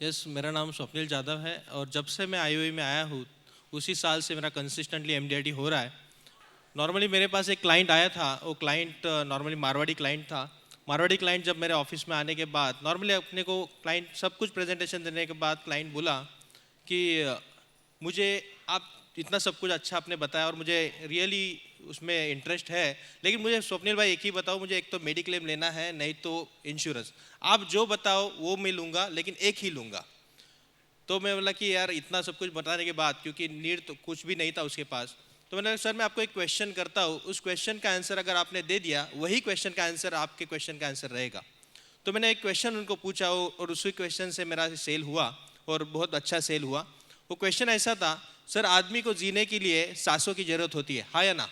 Yes, मेरा नाम स्वप्निल जाधव है और जब से मैं आईओई में आया हूँ उसी साल से मेरा कंसिस्टेंटली एमडीआईटी हो रहा है। नॉर्मली मेरे पास एक क्लाइंट आया था, वो क्लाइंट नॉर्मली मारवाड़ी क्लाइंट था। मारवाड़ी क्लाइंट जब मेरे ऑफिस में आने के बाद नॉर्मली अपने को क्लाइंट सब कुछ प्रेजेंटेशन देने के बाद क्लाइंट बोला कि मुझे आप इतना सब कुछ अच्छा आपने बताया और मुझे रियली उसमें इंटरेस्ट है, लेकिन मुझे स्वप्निल भाई एक ही बताओ, मुझे एक तो मेडिक्लेम लेना है, नहीं तो इंश्योरेंस। आप जो बताओ वो मैं लूँगा, लेकिन एक ही लूँगा। तो मैं बोला कि यार इतना सब कुछ बताने के बाद, क्योंकि नीड तो कुछ भी नहीं था उसके पास, तो मैंने सर मैं आपको एक क्वेश्चन करता हूँ, उस क्वेश्चन का आंसर अगर आपने दे दिया वही क्वेश्चन का आंसर आपके क्वेश्चन का आंसर रहेगा। तो मैंने एक क्वेश्चन उनको पूछा और उसी क्वेश्चन से मेरा सेल हुआ और बहुत अच्छा सेल हुआ। वो क्वेश्चन ऐसा था, सर आदमी को जीने के लिए सांसों की जरूरत होती है, हाँ या ना?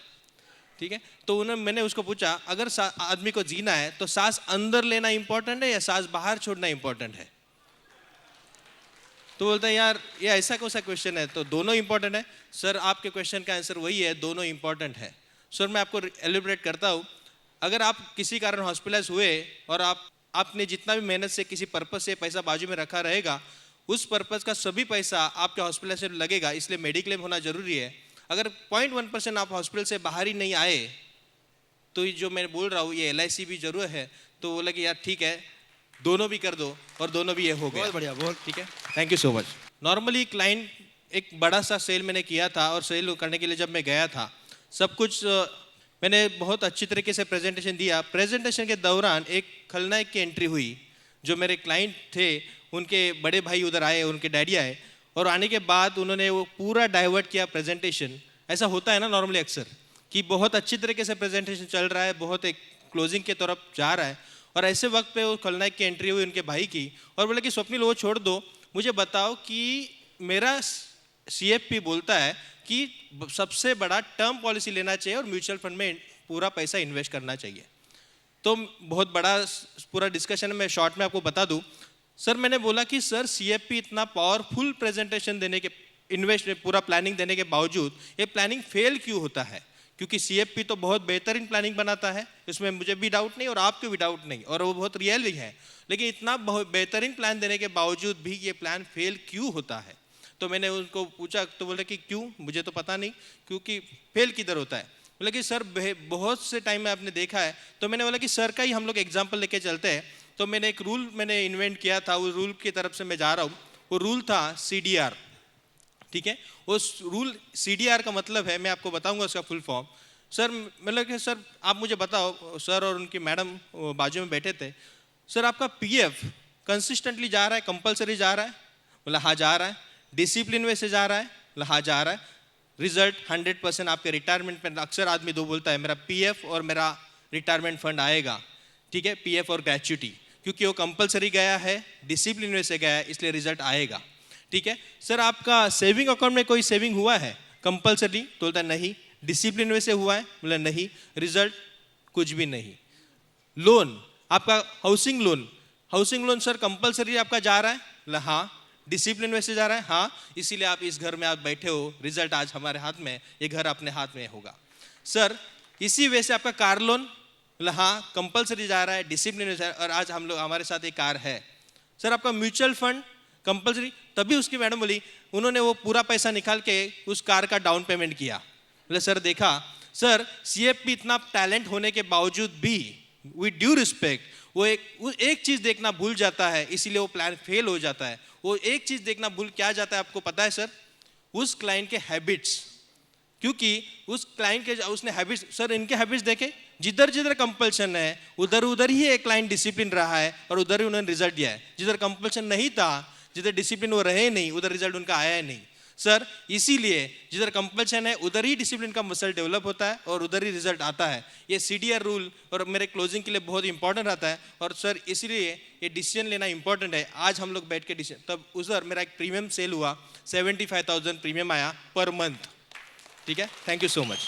ठीक है, तो मैंने उसको पूछा अगर आदमी को जीना है तो सांस अंदर लेना इंपॉर्टेंट है या सांस बाहर छोड़ना इंपॉर्टेंट है? तो बोलता है यार ये ऐसा कौन सा क्वेश्चन है, तो दोनों इंपॉर्टेंट है। सर आपके क्वेश्चन का आंसर वही है, दोनों इंपॉर्टेंट है। सर मैं आपको एलिब्रेट करता हूँ, अगर आप किसी कारण हॉस्पिटलाइज हुए और आपने जितना भी मेहनत से किसी पर्पज से पैसा बाजू में रखा रहेगा, उस पर्पज का सभी पैसा आपके हॉस्पिटल से लगेगा, इसलिए मेडिक्लेम होना जरूरी है। अगर 0.1% आप हॉस्पिटल से बाहर ही नहीं आए तो ये जो मैं बोल रहा हूँ ये LIC भी जरूर है। तो बोला कि यार ठीक है, दोनों भी कर दो, और दोनों भी ये हो गया। बहुत बढ़िया, बहुत ठीक है, thank you so much. Normally client एक बड़ा सा सेल मैंने किया था और सेल करने के लिए जब मैं गया था, सब कुछ मैंने बहुत अच्छी तरीके से प्रेजेंटेशन दिया। प्रेजेंटेशन के दौरान एक खलनायक की एंट्री हुई। जो मेरे क्लाइंट थे उनके बड़े भाई उधर आए, उनके डैडी आए, और आने के बाद उन्होंने वो पूरा डाइवर्ट किया प्रेजेंटेशन। ऐसा होता है ना नॉर्मली अक्सर कि बहुत अच्छी तरीके से प्रेजेंटेशन चल रहा है, बहुत एक क्लोजिंग के तरफ जा रहा है, और ऐसे वक्त पे वो खलनायक की एंट्री हुई उनके भाई की, और बोले कि स्वप्निल वो छोड़ दो, मुझे बताओ कि मेरा CFP बोलता है कि सबसे बड़ा टर्म पॉलिसी लेना चाहिए और म्यूचुअल फंड में पूरा पैसा इन्वेस्ट करना चाहिए। तो बहुत बड़ा पूरा डिस्कशन मैं शॉर्ट में आपको बता दूं। सर मैंने बोला कि सर CFP इतना पावरफुल प्रेजेंटेशन देने के, इन्वेस्ट पूरा प्लानिंग देने के बावजूद ये प्लानिंग फेल क्यों होता है? क्योंकि CFP तो बहुत बेहतरीन प्लानिंग बनाता है, इसमें मुझे भी डाउट नहीं और आपको भी डाउट नहीं, और वो बहुत रियल भी है, लेकिन इतना बहुत बेहतरीन प्लान देने के बावजूद भी ये प्लान फेल क्यों होता है? तो मैंने उनको पूछा, तो बोले कि क्यों, मुझे तो पता नहीं, क्योंकि फेल किधर होता है? बोले कि सर बहुत से टाइम में आपने देखा है। तो मैंने बोला कि सर का ही हम लोग एग्जाम्पल लेके चलते हैं। तो मैंने एक रूल मैंने इन्वेंट किया था, उस रूल की तरफ से मैं जा रहा हूँ। वो रूल था CDR। ठीक है, उस रूल CDR का मतलब है, मैं आपको बताऊंगा उसका फुल फॉर्म। सर मतलब कि सर आप मुझे बताओ, सर और उनकी मैडम बाजू में बैठे थे, सर आपका PF कंसिस्टेंटली जा रहा है, कंपलसरी जा रहा है? बोला हाँ जा रहा है। डिसिप्लिन वे से जा रहा है? बोला हाँ जा रहा है। रिजल्ट 100% आपके रिटायरमेंट पे, अक्सर आदमी दो बोलता है मेरा PF और मेरा रिटायरमेंट फंड आएगा। ठीक है, PF और ग्रेच्युटी, क्योंकि वो कंपलसरी गया है, डिसिप्लिन वे से गया है, इसलिए रिजल्ट आएगा। ठीक है, सर आपका सेविंग अकाउंट में कोई सेविंग हुआ है कंपलसरी? तो बोलता नहीं। डिसिप्लिन वे से हुआ है? बोला नहीं। रिजल्ट कुछ भी नहीं। लोन, आपका housing loan, housing loan sir compulsory आपका जा रहा है? बोला हाँ। डिसिप्लिन वे से जा रहा है? हाँ, इसीलिए आप इस घर में आप बैठे हो, रिजल्ट आज हमारे हाथ में, ये घर अपने हाथ में होगा। सर इसी वजह से आपका कार लोन? बोला हाँ, कंपलसरी जा रहा है, डिसिप्लिन वे से, और आज हम लोग हमारे साथ एक कार है। सर आपका म्यूचुअल फंड कंपलसरी? तभी उसकी मैडम बोली, उन्होंने वो पूरा पैसा निकाल के उस कार का डाउन पेमेंट किया। बोले सर देखा, सर CFP इतना टैलेंट होने के बावजूद भी विद ड्यू रिस्पेक्ट वो एक चीज देखना भूल जाता है, इसीलिए वो प्लान फेल हो जाता है। वो एक चीज देखना भूल क्या जाता है आपको पता है सर? उस क्लाइंट के हैबिट्स। क्योंकि उस क्लाइंट के उसने हैबिट्स, सर इनके हैबिट्स देखे, जिधर जिधर कंपल्शन है उधर उधर ही एक क्लाइंट डिसिप्लिन रहा है और उधर ही उन्होंने रिजल्ट दिया है। जिधर कंपल्शन नहीं था, जिधर डिसिप्लिन वो रहे नहीं, उधर रिजल्ट उनका आया नहीं। सर इसीलिए जिधर कंपल्शन है उधर ही डिसिप्लिन का मसल डेवलप होता है और उधर ही रिजल्ट आता है। ये CDR रूल और मेरे क्लोजिंग के लिए बहुत इंपॉर्टेंट रहता है, और सर इसलिए ये डिसीजन लेना इंपॉर्टेंट है। आज हम लोग बैठ के डिसीजन, तब उधर मेरा एक प्रीमियम सेल हुआ, 75,000 प्रीमियम आया पर मंथ। ठीक है, थैंक यू सो मच।